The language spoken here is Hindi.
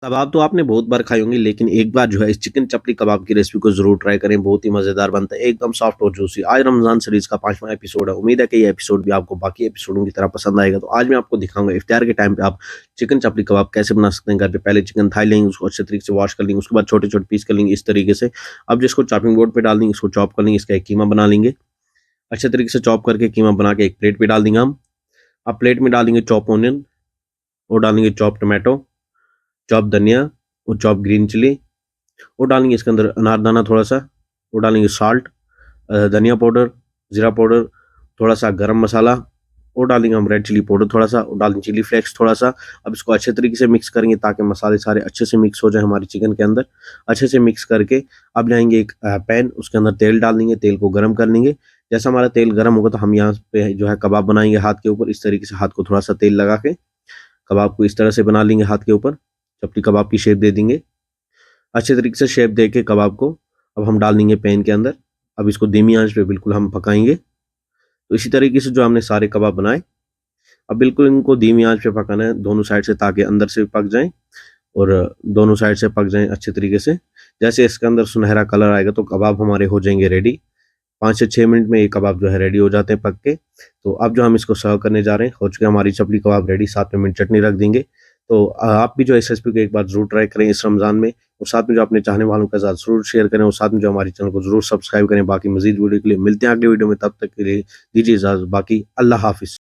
कबाब तो आपने बहुत बार खाई होंगी, लेकिन एक बार जो है इस चिकन चपली कबाब की रेसिपी को ज़रूर ट्राई करें, बहुत ही मज़ेदार बनता है, एकदम सॉफ्ट और जूसी। आज रमज़ान सीरीज़ का 5वां एपिसोड है, उम्मीद है कि ये एपिसोड भी आपको बाकी एपिसोडों की तरह पसंद आएगा। तो आज मैं आपको दिखाऊँगा इफ्तियार के टाइम पे आप चिकन चपली कबाब कैसे बना सकते हैं घर पे। पहले चिकन थाई लेंगे, उसको अच्छे तरीके से वॉश कर लेंगे, उसके बाद छोटे-छोटे पीस कर लेंगे इस तरीके से। अब जिसको चॉपिंग बोर्ड पे डाल देंगे, इसको चॉप कर लेंगे, इसका एक कीमा बना लेंगे। अच्छे तरीके से चॉप करके कीमा बना के एक प्लेट पे डाल देंगे हम। अब प्लेट में डालेंगे चॉप ऑनियन और डालेंगे चॉप टोमेटो, चॉप धनिया और चॉप ग्रीन चिली। वो डालेंगे इसके अंदर अनारदाना थोड़ा-सा, वो डालेंगे सॉल्ट, धनिया पाउडर, जीरा पाउडर, थोड़ा-सा गरम मसाला, और डालेंगे हम रेड चिली पाउडर थोड़ा-सा, और डालेंगे चिली फ्लेक्स थोड़ा-सा। अब इसको अच्छे तरीके से मिक्स करेंगे ताकि मसाले सारे अच्छे से मिक्स हो जाएँ हमारे चिकन के अंदर। अच्छे से मिक्स करके अब लाएँगे एक पैन, उसके अंदर तेल डाल देंगे, तेल को गरम कर लेंगे। जैसा हमारा तेल गरम होगा तो हम यहाँ पे जो है कबाब बनाएँगे हाथ के ऊपर। इस तरीके से हाथ को थोड़ा-सा तेल लगा के कबाब को इस तरह से बना लेंगे हाथ के ऊपर, चपटी कबाब की शेप दे देंगे। अच्छे तरीके से शेप देके कबाब को अब हम डाल देंगे पैन के अंदर। अब इसको धीमी आंच पे बिल्कुल हम पकाएँगे। तो इसी तरीके से जो हमने सारे कबाब बनाए, अब बिल्कुल इनको धीमी आंच पे पकाना है दोनों साइड से, ताकि अंदर से भी पक जाएँ और दोनों साइड से पक जाएँ अच्छे तरीके से। जैसे इसके अंदर सुनहरा कलर आएगा तो कबाब हमारे हो जाएँगे रेडी। 5 से 6 मिनट में ये कबाब जो है रेडी हो जाते हैं पक के। तो अब जो हम इसको सर्व करने जा रहे हैं, हो चुकी है हमारी चपली कबाब रेडी, साथ में मिंट चटनी रख देंगे। तो आप भी जो है इस रेसिपी को एक बार ज़रूर ट्राई करें इस रमज़ान में, और साथ में जो अपने चाहने वालों के साथ ज़रूर शेयर करें, और साथ में जो हमारे चैनल को ज़रूर सब्सक्राइब करें। बाकी मज़ीद वीडियो के लिए मिलते हैं अगले वीडियो में, तब तक के लिए दीजिए इजाज़त। बाकी अल्लाह हाफ़िज़।